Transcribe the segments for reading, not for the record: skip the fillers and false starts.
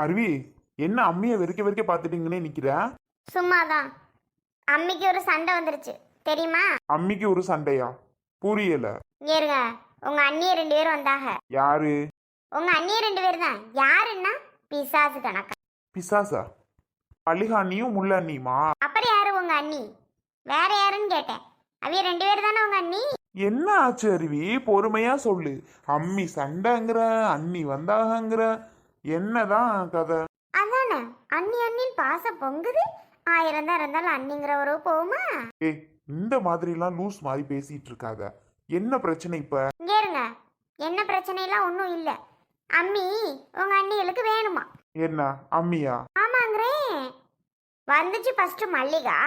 அருவி, என்ன அம்மியை வெறிக்க வெறிக்க பார்த்துட்டீங்கன்னே நிக்கிற? சும்மாதான். அம்மிக்கு ஒரு சண்டை வந்துருச்சு தெரியுமா? அம்மிக்கு ஒரு சண்டையா? புரியல. இங்க இருங்க. உங்க அண்ணிய 2 பேரும் வந்தாக. யாரு? உங்க அண்ணிய 2 பேர் தான். யாருன்னா பிசாசு கணக்கா. பிசாசா? பள்ளிகாண்ணியும் முள்ளண்ணியுமா? அப்புறம் யாரு உங்க அண்ணி? வேற யாருன்னு கேட்டேன். அவிய 2 பேர் தானே உங்க அண்ணி. என்ன ஆச்சு அருவி? பொறுமையா சொல்லு. அம்மி சண்டைங்கிற, அண்ணி வந்தாகங்கிற, என்னதான் கதை? அதானே அண்ணி அண்ணின் பாசம் பொங்குது. 1000 தான் இருந்தாலும் அண்ணிங்கிற உறவு போகுமா? ஏய், இந்த மாதிரிலாம் லூஸ் மாதிரி பேசிட்டு இருக்காத. என்ன பிரச்சனை இப்ப? இங்க இருங்க. என்ன பிரச்சனைலாம் ஒன்றும் இல்லை. அம்மி உங்க அண்ணிகளுக்கு வேணுமா? என்ன அம்மியா? ஆமாங்கிறேன். வந்துச்சு ஃபர்ஸ்ட் மல்லிகா.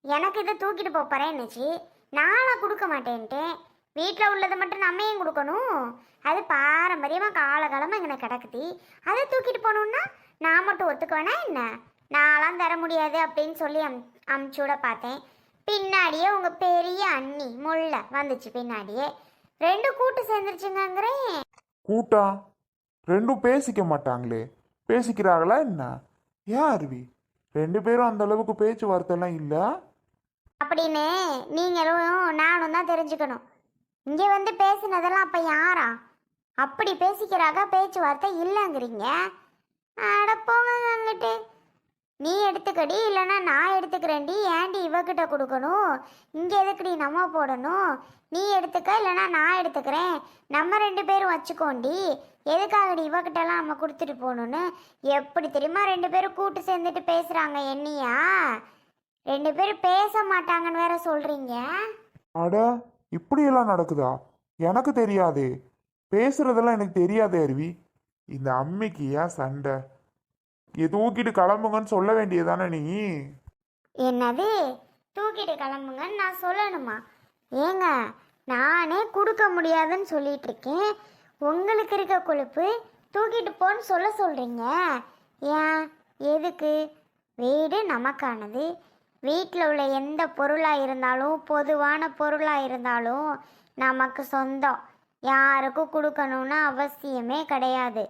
எனக்கு இதை தூக்கிட்டு போறேன்னுச்சு. நானா கொடுக்க மாட்டேன்ட்டேன். வீட்டில் உள்ளதை மட்டும் நம்ம ஏன் கொடுக்கணும்? அது பாரம்பரியமாக காலகாலமாக இங்கே கிடக்குது. அதை தூக்கிட்டு போகணுன்னா நான் மட்டும் ஒத்துக்க வேணா என்ன? நான்லாம் தர முடியாது அப்படின்னு சொல்லி அமுச்சுட பார்த்தேன். பின்னாடியே உங்கள் பெரிய அண்ணி முல்லை வந்துச்சு. பின்னாடியே 2 கூட்டு சேர்ந்துருச்சுங்கிறேன். கூட்டா? ரெண்டும் பேசிக்க மாட்டாங்களே. பேசிக்கிறாங்களா என்ன? ஏன் அருவி, 2 பேரும் அந்த அளவுக்கு பேச்சுவார்த்தை எல்லாம் இல்ல அப்படின்னு நீங்களும் நானும் தான் தெரிஞ்சுக்கணும். இங்கே வந்து பேசினதெல்லாம் அப்போ யாரா? அப்படி பேசிக்கிறாக, பேச்சுவார்த்தை இல்லைங்கிறீங்க. அட போங்க அங்கிட்டு. நீ எடுத்துக்கடி, இல்லைன்னா நான் எடுத்துக்கிறேன்டி. ஏன்டி இவகிட்ட கொடுக்கணும்? இங்கே எதுக்குடி நம்ம போடணும்? நீ எடுத்துக்க, இல்லைன்னா நான் எடுத்துக்கிறேன். நம்ம 2 பேரும் வச்சுக்கோண்டி. எதுக்காகடி இவகிட்டலாம் நம்ம கொடுத்துட்டு போகணுன்னு? எப்படி தெரியுமா 2 பேரும் கூட்டு சேர்ந்துட்டு பேசுகிறாங்க என்னையா? 2 பேரும் பேச மாட்டாங்கன்னு வேற சொல்கிறீங்க. அட, இப்படியெல்லாம் நடக்குதா? எனக்கு தெரியாதே. பேசுறதெல்லாம் எனக்கு தெரியாதே அருவி. இந்த அம்மிக்கு ஏன் சண்டை? தூக்கிட்டு கிளம்புங்கன்னு சொல்ல வேண்டியதானே நீ? என்னது தூக்கிட்டு கிளம்புங்கன்னு நான் சொல்லணுமா? ஏங்க, நானே கொடுக்க முடியாதுன்னு சொல்லிட்டு இருக்கேன். உங்களுக்கு இருக்க கொழுப்பு தூக்கிட்டு போன்னு சொல்கிறீங்க. ஏன்? எதுக்கு? வீடு நமக்கானது. வீட்டில் உள்ள எந்த பொருளாக இருந்தாலும், பொதுவான பொருளாக இருந்தாலும் நமக்கு சொந்தம். யாருக்கும் கொடுக்கணும்னு அவசியமே கிடையாது.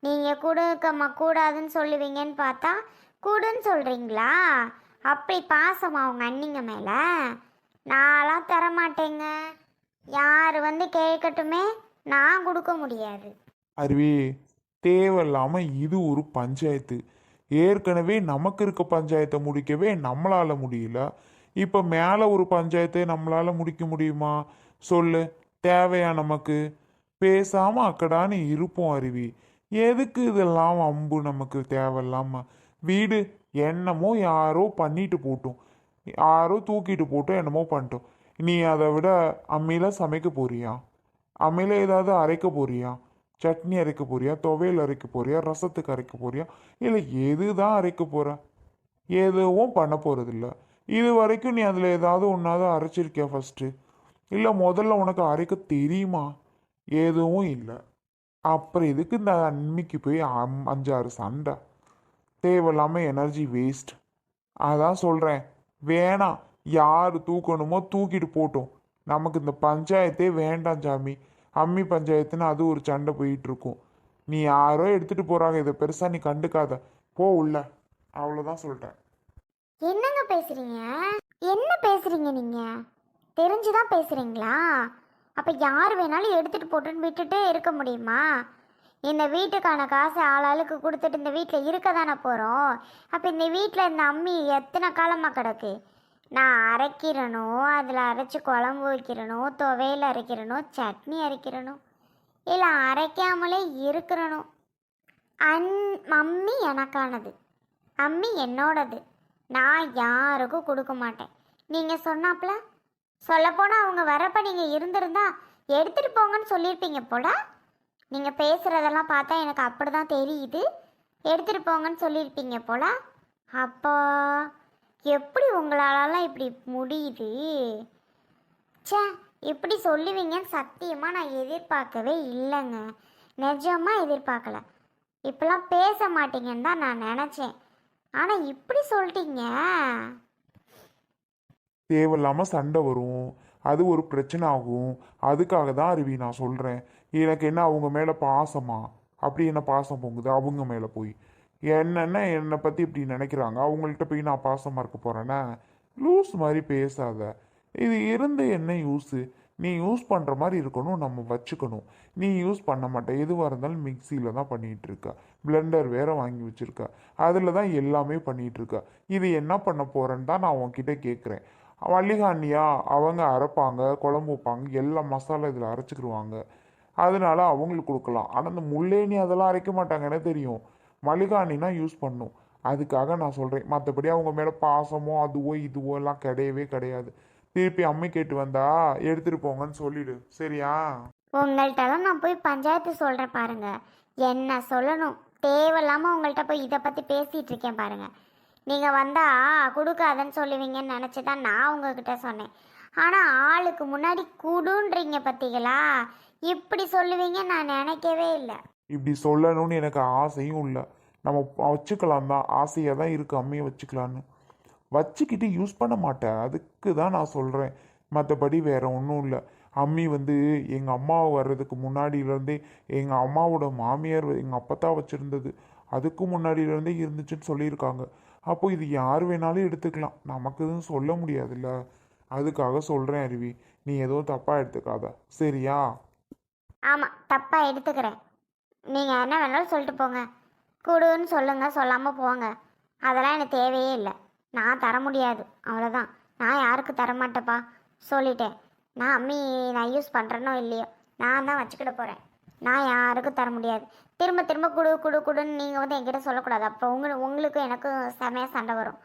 நீங்கள் கொடுக்க கூடாதுன்னு சொல்லுவீங்கன்னு பார்த்தா கொடுன்னு சொல்கிறீங்களா? அப்படி பாசமா அவங்க அண்ணிங்க மேலே? நான்லாம் தரமாட்டேங்க. யார் வந்து கேட்கட்டுமே, நான் கொடுக்க முடியாது. அருவி, தேவையில்லாம இது ஒரு பஞ்சாயத்து. ஏற்கனவே நமக்கு இருக்க பஞ்சாயத்தை முடிக்கவே நம்மளால முடியல. இப்போ மேலே ஒரு பஞ்சாயத்தை நம்மளால முடிக்க முடியுமா? சொல்லு. தேவையா நமக்கு? பேசாம அக்கடான்னு இருப்போம் அருவி. எதுக்கு இதெல்லாம் அம்பு? நமக்கு தேவையில்லாம வீடு என்னமோ யாரோ பண்ணிட்டு போட்டோம், யாரோ தூக்கிட்டு போட்டோம், என்னமோ பண்ணிட்டோம். நீ அதை விட அம்மியில சமைக்க போறியா? அம்மியில ஏதாவது அரைக்க போறியா? சட்னி அரைக்க போறியா? துவையல் அரைக்க போறியா? ரசத்துக்கு அரைக்க போறியா? இல்லை எதுதான் அரைக்க போற? எதுவும் பண்ண போறதில்ல. இது வரைக்கும் நீ அதில் ஏதாவது ஒன்றாவது அரைச்சிருக்கியா ஃபஸ்ட்டு? இல்லை முதல்ல உனக்கு அரைக்க தெரியுமா? எதுவும் இல்லை. அப்புறம் எதுக்கு இந்த அம்மிக்கு போய் 5-6 சண்டை? தேவையில்லாமல் எனர்ஜி வேஸ்ட். அதான் சொல்கிறேன், வேணாம். யார் தூக்கணுமோ தூக்கிட்டு போட்டோம். நமக்கு இந்த பஞ்சாயத்தே வேண்டாம் சாமி. அம்மி பஞ்சாயத்துன்னு அது ஒரு சண்டை போயிட்டு இருக்கும். நீ யாரோ எடுத்துட்டு போறாங்க, இதை பெருசா நீ கண்டுக்காத. போ உள்ள. அவ்வளோதான் சொல்லிட்டேன். என்னங்க பேசுறீங்க? என்ன பேசுறீங்க நீங்க? தெரிஞ்சுதான் பேசுறீங்களா? அப்ப யார் வேணாலும் எடுத்துட்டு போட்டுன்னு விட்டுட்டே இருக்க முடியுமா? இந்த வீட்டுக்கான காசை ஆளாளுக்கு கொடுத்துட்டு இந்த வீட்டில் இருக்க தானே போகிறோம். அப்போ இந்த வீட்டில் இந்த அம்மி எத்தனை காலமாக கிடக்கு? நான் அரைக்கிறணும், அதில் அரைச்சி குழம்பு வைக்கிறணும், துவையல் அரைக்கிறணும், சட்னி அரைக்கிறணும், இல்லை அரைக்காமலே இருக்கிறணும். அம்மி எனக்கானது, அம்மி என்னோடது. நான் யாருக்கும் கொடுக்க மாட்டேன். நீங்கள் சொன்னாப்புல சொல்லப்போனால் அவங்க வரப்போ நீங்கள் இருந்திருந்தா எடுத்துகிட்டு போங்கன்னு சொல்லியிருப்பீங்க போல. நீங்கள் பேசுகிறதெல்லாம் பார்த்தா எனக்கு அப்படி தான் தெரியுது. எடுத்துகிட்டு போங்கன்னு சொல்லியிருப்பீங்க போல. அப்போ எப்படி உங்களாலலாம் இப்படி முடியுது? சே, இப்படி சொல்லுவீங்கன்னு சத்தியமாக நான் எதிர்பார்க்கவே இல்லைங்க. நிஜமாக எதிர்பார்க்கல. இப்பெல்லாம் பேச மாட்டீங்கன்னு தான் நான் நினச்சேன். ஆனால் இப்படி சொல்லிட்டீங்க. தேவையில்லாமல் சண்டை வரும், அது ஒரு பிரச்சனை ஆகும். அதுக்காக தான் அருவி நான் சொல்கிறேன். எனக்கு என்ன அவங்க மேலே பாசமா? அப்படி என்ன பாசம் பொங்குது அவங்க மேலே போய்? என்னென்ன என்னை பற்றி இப்படி நினைக்கிறாங்க, அவங்கள்ட்ட போய் நான் பாசமாக இருக்க போகிறேன்னா? லூஸ் மாதிரி பேசாத. இது இருந்து என்ன யூஸு? நீ யூஸ் பண்ணுற மாதிரி இருக்கணும், நம்ம வச்சுக்கணும். நீ யூஸ் பண்ண மாட்டே, எதுவாக இருந்தாலும் மிக்சியில் தான் பண்ணிகிட்டு இருக்க. பிளெண்டர் வேற வாங்கி வச்சுருக்க, அதில் தான் எல்லாமே பண்ணிகிட்டு இருக்க. இது என்ன பண்ண போகிறேன்னு தான் நான் உன்கிட்ட கேட்குறேன். வள்ளிகாண்டியா அவங்க அரைப்பாங்க, குழம்பு வைப்பாங்க, எல்லா மசாலா இதில் அரைச்சிக்கிடுவாங்க. அதனால அவங்களுக்கு கொடுக்கலாம். ஆனால் இந்த முள்ளேனி அதெல்லாம் அரைக்க மாட்டாங்க, எனக்கு தெரியும். மல்லிகாண்டினா யூஸ் பண்ணும். அதுக்காக நான் சொல்கிறேன். மற்றபடி அவங்க மேலே பாசமோ அதுவோ இதுவோ எல்லாம் கிடையவே கிடையாது. திருப்பி அம்மை கேட்டு வந்தா எடுத்துகிட்டு போங்கன்னு சொல்லிடு, சரியா? உங்கள்கிட்ட தான் நான் போய் பஞ்சாயத்து சொல்கிறேன் பாருங்க. என்ன சொல்லணும், தேவையில்லாமல் உங்கள்கிட்ட போய் இதை பற்றி பேசிகிட்டு இருக்கேன் பாருங்க. நீங்கள் வந்தா கொடுக்காதன்னு சொல்லுவீங்கன்னு நினச்சி தான் நான் உங்ககிட்ட சொன்னேன். ஆனால் ஆளுக்கு முன்னாடி குடுன்றீங்க பார்த்தீங்களா? இப்படி சொல்லுவீங்க நான் நினைக்கவே இல்லை. இப்படி சொல்லணும்னு எனக்கு ஆசையும் இல்லை. நம்ம வச்சுக்கலாம் தான், ஆசையாக தான் இருக்குது அம்மையை வச்சுக்கலான்னு. வச்சுக்கிட்டு யூஸ் பண்ண மாட்டேன், அதுக்கு தான் நான் சொல்கிறேன். மற்றபடி வேற ஒன்றும் இல்லை. அம்மி வந்து எங்கள் அம்மா வர்றதுக்கு முன்னாடியிலேருந்தே எங்கள் அம்மாவோட மாமியார் எங்கள் அப்பத்தா வச்சுருந்தது. அதுக்கு முன்னாடியிலேருந்தே இருந்துச்சுன்னு சொல்லியிருக்காங்க. அப்போ இது யார் வேணாலும் எடுத்துக்கலாம், நமக்கு எதுவும் சொல்ல முடியாதுல்ல. அதுக்காக சொல்கிறேன் அருவி, நீ எதுவும் தப்பாக எடுத்துக்காத, சரியா? ஆமாம், தப்பாக எடுத்துக்கிறேன். நீங்கள் என்ன வேணாலும் சொல்லிட்டு போங்க. கொடுன்னு சொல்லுங்கள், சொல்லாமல் போங்க. அதெல்லாம் எனக்கு தேவையே இல்லை. நான் தர முடியாது, அவ்வளோதான். நான் யாருக்கு தரமாட்டேப்பா, சொல்லிட்டேன். நான் அம்மி நான் யூஸ் பண்ணுறேனோ இல்லையோ, நான் தான் வச்சுக்கிட போகிறேன். நான் யாருக்கும் தர முடியாது. திரும்ப திரும்ப குடுன்னு நீங்கள் வந்து என்கிட்ட சொல்லக்கூடாது. அப்புறம் உங்களுக்கும் எனக்கும் செமையாக சண்டை வரும்.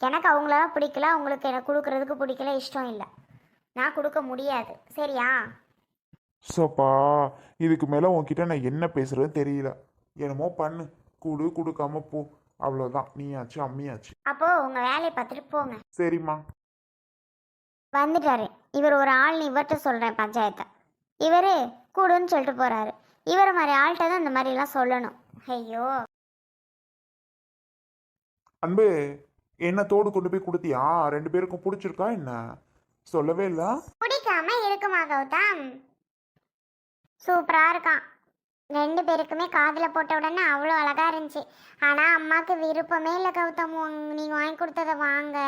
எனக்கு அவங்களதான் பிடிக்கல, அவங்களுக்கு எனக்கு கொடுக்குறதுக்கு பிடிக்கல, இஷ்டம் இல்லை. நான் கொடுக்க முடியாது, சரியா? சப்பா, இதுக்கு மேலே உன்கிட்ட நான் என்ன பேசுறதுன்னு தெரியல. என்னமோ பண்ணு, கொடுக்காம போ, அவ்வளோதான். நீயாச்சு அம்மியாச்சு. அப்போது உங்கள் வேலையை பார்த்துட்டு போங்க. சரிம்மா. வந்துட்டாரு இவர். ஒரு ஆள்னு இவர்கிட்ட சொல்கிறேன் பஞ்சாயத்தை. இவர் கூடுன்னு சொல்லிட்டு போகிறாரு. இவர் மாதிரி ஆள்கிட்ட தான் இந்த மாதிரிலாம் சொல்லணும். ஐயோ, அன்பு, என்ன தோடு கொண்டு போய் கொடுத்தியா? 2 பேருக்கும் பிடிச்சிருக்கா என்ன? சொல்லவே இல்லை. பிடிக்காம இருக்குமா கௌதம்? சூப்பராக இருக்கான். 2 பேருக்குமே காதில் போட்ட உடனே அவ்வளோ அழகாக இருந்துச்சு. ஆனால் அம்மாவுக்கு விருப்பமே இல்லை கௌதம், நீங்கள் வாங்கி கொடுத்ததை வாங்க.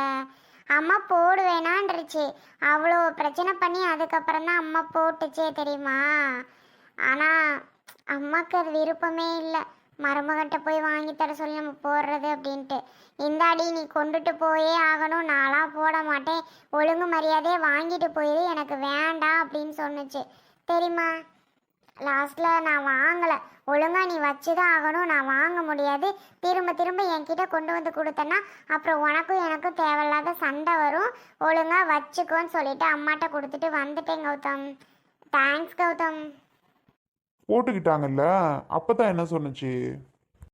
அம்மா போடு வேணான்றுச்சு. அவ்வளோ பிரச்சனை பண்ணி அதுக்கப்புறம் தான் அம்மா போட்டுச்சே, தெரியுமா? ஆனால் அம்மாவுக்கு அது விருப்பமே இல்லை. மருமகிட்ட போய் வாங்கி தர சொல்லி நம்ம போடுறது அப்படின்ட்டு. இந்த அடி நீ கொண்டுட்டு போயே ஆகணும், நான்லாம் போட மாட்டேன், ஒழுங்கு மரியாதையே வாங்கிட்டு போயிரு, எனக்கு வேண்டாம் அப்படின்னு சொன்னுச்சு, தெரியுமா? லாஸ்ட்டில் நான் வாங்கலை. ஒழுங்காக நீ வச்சு தான் ஆகணும், நான் வாங்க முடியாது, திரும்ப திரும்ப என்கிட்ட கொண்டு வந்து கொடுத்தேன்னா அப்புறம் உனக்கும் எனக்கும் தேவையில்லாத சண்டை வரும், ஒழுங்காக வச்சுக்கோன்னு சொல்லிட்டு அம்மாட்ட கொடுத்துட்டு வந்துட்டேன் கௌதம். தேங்க்ஸ் கௌதம். போட்டுக்கிட்டாங்கல்ல, அப்பதான் என்ன சொன்னுச்சு?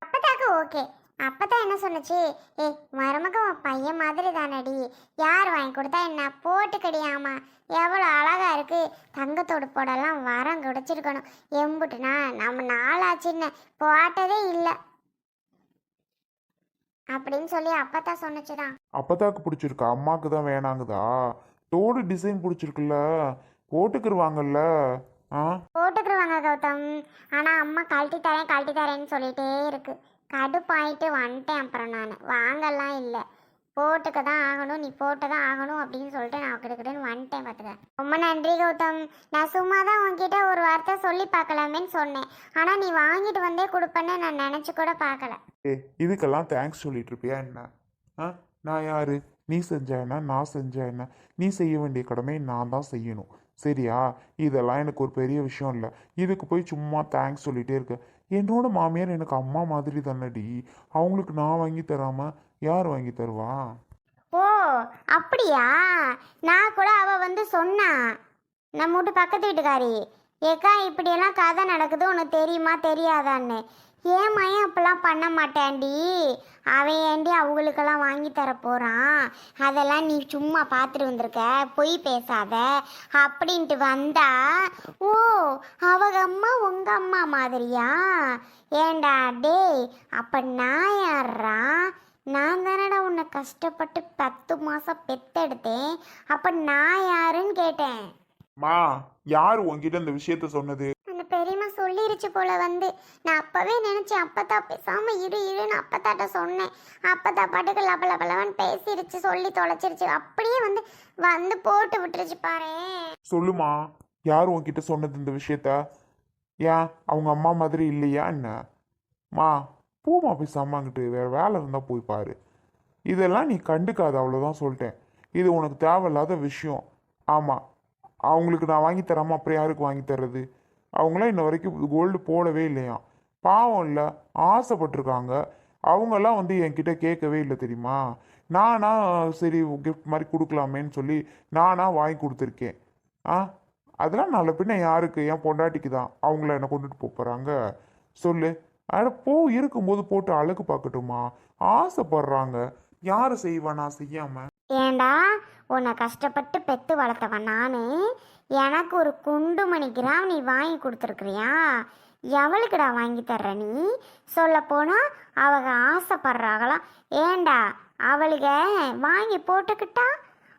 அப்பதாக்கு ஓகே. அப்பதான் என்ன சொன்னுச்சு? ஏய் மருமக உன் பையன் மாதிரி தானடி, யார் வாங்கி கொடுத்தா என்ன, போட்டுக்கடியாமா, எவ்வளோ அழகா இருக்கு, தங்கத்தோடு போடலாம் வரம் குடிச்சிருக்கணும், எம்புட்டுனா நம்ம நாளாச்சின்னு போட்டதே இல்லை அப்படின்னு சொல்லி அப்பதான் சொன்னுச்சுதான். அப்பதாக்கு பிடிச்சிருக்கா, அம்மாவுக்கு தான் வேணாங்குதா? தோடு டிசைன் பிடிச்சிருக்குல்ல, போட்டுக்கிருவாங்கல்ல. ஆ, போட்டுக்கிருவாங்க கௌதம். ஆனால் அம்மா கழட்டி தரேன்னு சொல்லிட்டே இருக்கு. கடுப்பாயிட்டு வந்துட்டேன். அப்புறம் நான் வாங்கலாம் இல்லை, போட்டுக்க தான் ஆகணும், நீ போட்டு தான் ஆகணும் அப்படின்னு சொல்லிட்டு நான் கிட்டக்கிட்டன்னு வந்துட்டேன். பார்த்துக்க. ரொம்ப நன்றி கௌதம். நான் சும்மா தான் உன்கிட்ட ஒரு வார்த்தை சொல்லி பார்க்கலாமேன்னு சொன்னேன். ஆனால் நீ வாங்கிட்டு வந்தே கொடுப்பேன்னு நான் நினச்சி கூட பார்க்கல. இதுக்கெல்லாம் தேங்க்ஸ் சொல்லிட்டு இருப்பியா என்ன? ஆ, நான் யாரு? நீ செஞ்சா என்ன, நான் செஞ்சா என்ன? நீ செய்ய வேண்டிய கடமை நான் தான் செய்யணும், சரியா? இதெல்லாம் எனக்கு ஒரு பெரிய விஷயம் இல்லை. இதுக்கு போய் சும்மா தேங்க்ஸ் சொல்லிட்டே இருக்க. என்னோட மாமியார் எனக்கு அம்மா மாதிரி தானடி, அவங்களுக்கு நான் வாங்கி தராம யார் வாங்கி தருவா? ஓ அப்படியா? நான் கூட அவ வந்து சொன்னா, நம்ம வீட்டு பக்கத்து வீட்டுக்காரி, ஏக்கா இப்படியெல்லாம் கதை நடக்குது உனக்கு தெரியுமா தெரியாதான்னு. ஏன் மையம் அப்பெல்லாம் பண்ண மாட்டேன்டி, அவன் ஏண்டி அவங்களுக்கெல்லாம் வாங்கி தர போகிறான், அதெல்லாம் நீ சும்மா பார்த்துட்டு வந்திருக்க, பொய் பேசாத அப்படின்ட்டு வந்தா. ஓ அவங்க அம்மா உங்கள் அம்மா மாதிரியா? ஏண்டா டே, அப்போ நான் யார்ரா? நான் தானடா உன்னை கஷ்டப்பட்டு 10 மாதம் பெத்தெடுத்தேன், அப்போ நான் யாருன்னு கேட்டேன். மா, யார் உன்கிட்ட இந்த விஷயத்த சொன்னது? அந்த பெரியம்மா சொல்லியிருக்கு. பேசிருச்சு போல வந்து. நான் அப்பவே நினைச்சேன் அப்பத்தா பேசாம இருன்னு அப்பத்தாட்ட சொன்னேன். அப்பத்தா பாட்டுக்கு லபலபலவன் பேசிருச்சு, சொல்லி தொலைச்சிருச்சு. அப்படியே வந்து வந்து போட்டு விட்டுருச்சு பாரு. சொல்லுமா, யார் உன்கிட்ட சொன்னது இந்த விஷயத்த? ஏன் அவங்க அம்மா மாதிரி இல்லையா என்ன? மா, போமா போய் அம்மாங்கிட்டு வேற வேலை இருந்தால் போய் பாரு. இதெல்லாம் நீ கண்டுக்காத, அவ்வளோதான் சொல்லிட்டேன். இது உனக்கு தேவையில்லாத விஷயம். ஆமாம், அவங்களுக்கு நான் வாங்கி தராமல் அப்புறம் யாருக்கு வாங்கி தர்றது? அவங்களாம் இன்ன வரைக்கும் கோல்டு போடவே இல்லையா. பாவம் இல்லை, ஆசைப்பட்டிருக்காங்க. அவங்கெல்லாம் வந்து என்கிட்ட கேட்கவே இல்லை தெரியுமா. நானா சரி கிஃப்ட் மாதிரி கொடுக்கலாமேன்னு சொல்லி நானா வாங்கி கொடுத்துருக்கேன். ஆ, அதெல்லாம் நல்ல பின்ன யாருக்கு? என் பொண்டாட்டிக்கு தான். அவங்கள என்ன கொண்டுட்டு போகிறாங்க சொல்லு. அட போ, இருக்கும்போது போட்டு அழகு பார்க்கட்டுமா? ஆசைப்படுறாங்க, யாரு செய்வா நான் செய்யாம? ஏண்டா, உன்னை கஷ்டப்பட்டு பெத்து வளர்த்தவன் நானு. எனக்கு ஒரு குண்டுமணி கிராம் நீ வாங்கி கொடுத்துருக்குறியா? எவளுக்குடா வாங்கி தர்ற நீ? சொல்ல போனா அவங்க ஆசைப்படுறாங்களாம். ஏண்டா, அவளுக வாங்கி போட்டுக்கிட்டா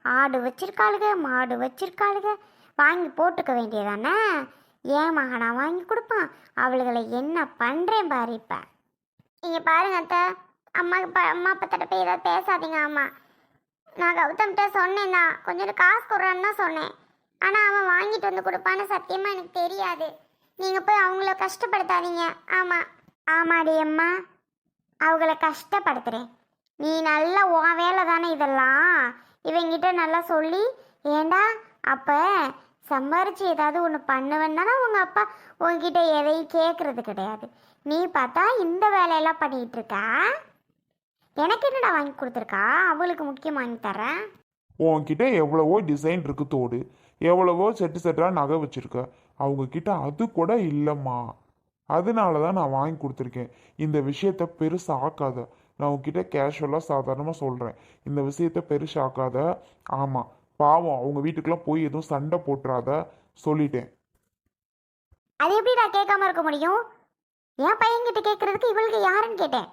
ஆடு வச்சிருக்காளுக, மாடு வச்சிருக்காளுக, வாங்கி போட்டுக்க வேண்டியதானே? ஏன் மகனா வாங்கி கொடுப்பான்? அவளுகளை என்ன பண்ணுறேன் பாரு. இப்போ இங்கே பாருங்க அத்தை, அம்மா அப்பத்திட்ட போய் ஏதாவது பேசாதீங்க. ஆமாம், நான் கௌதம்கிட்ட சொன்னேன் தான், கொஞ்சம் காசு கொடுறான்னு தான் சொன்னேன். ஆனால் அவன் வாங்கிட்டு வந்து கொடுப்பான்னு சத்தியமாக எனக்கு தெரியாது. நீங்கள் போய் அவங்கள கஷ்டப்படுத்தாதீங்க. ஆமாம் ஆமாடி அம்மா, அவங்கள கஷ்டப்படுத்துகிறேன். நீ நல்லா உன் வேலை தானே இதெல்லாம். இவங்கிட்ட நல்லா சொல்லி, ஏண்டா அப்போ சம்பாரிச்சு ஏதாவது ஒன்று பண்ணுவேன் தானே உங்கள் அப்பா உங்ககிட்ட எதையும் கேட்குறது கிடையாது. நீ பார்த்தா இந்த வேலையெல்லாம் பண்ணிகிட்டு இருக்கா. எனக்கு என்னடா வாங்கி கொடுத்துருக்கா? அவளுக்கு முக்கியம் வாங்கி தரேன். உன்கிட்ட எவ்வளவோ டிசைன் இருக்கு தோடு, எவ்வளவோ செட்டு செட்டாக நகை வச்சிருக்க. அவங்க கிட்ட அது கூட இல்லைம்மா. அதனால தான் நான் வாங்கி கொடுத்துருக்கேன். இந்த விஷயத்த பெருசாக்காத. நான் உன்கிட்ட கேஷுவலாக சாதாரணமாக சொல்கிறேன். இந்த விஷயத்த பெருசாக்காத. ஆமாம், பாவம், அவங்க வீட்டுக்கெல்லாம் போய் எதுவும் சண்டை போட்டுறாத சொல்லிட்டேன். அது எப்படி நான் கேட்காம இருக்க முடியும்? என் பையன்கிட்ட கேட்கறதுக்கு இவளுக்கு யாருன்னு கேட்டேன்.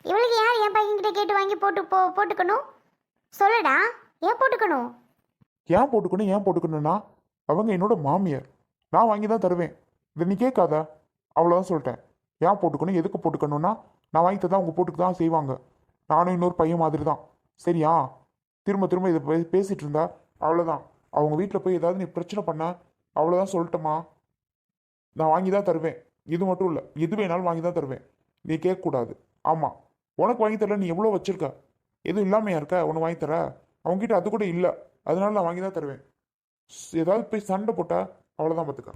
இவளுக்கு யார் என் பையன்கிட்ட கேட்டு வாங்கி போட்டுக்கணும்? சொல்லுடா, ஏன் போட்டுக்கணும்? ஏன் போட்டுக்கணும்? ஏன் போட்டுக்கணும்னா அவங்க என்னோட மாமியார், நான் வாங்கி தான் தருவேன். இதை நீ கேட்காத, அவ்வளோதான் சொல்லிட்டேன். ஏன் போட்டுக்கணும், எதுக்கு போட்டுக்கணும்னா நான் வாங்கி தந்தா அவங்க போட்டுக்கு தான் செய்வாங்க. நானும் இன்னொரு பையன் மாதிரி தான். சரியா? திரும்ப திரும்ப இதை பேசிகிட்டு இருந்தா அவ்வளோதான். அவங்க வீட்டில் போய் ஏதாவது நீ பிரச்சனை பண்ண அவ்வளோதான் சொல்லிட்டேம்மா. நான் வாங்கி தான் தருவேன். இது மட்டும் இல்லை, எது வேணாலும் வாங்கி தான் தருவேன். நீ கேட்கக்கூடாது. ஆமாம், உனக்கு வாங்கி தரல. நீ எவ்வளோ வச்சிருக்க? எதுவும் இல்லாமையா இருக்க? உனக்கு வாங்கி தர? அவங்ககிட்ட அது கூட இல்லை, அதனால நான் வாங்கி தான் தருவேன். ஏதாவது போய் சண்டை போட்டா அவ்வளோதான் பார்த்துக்க.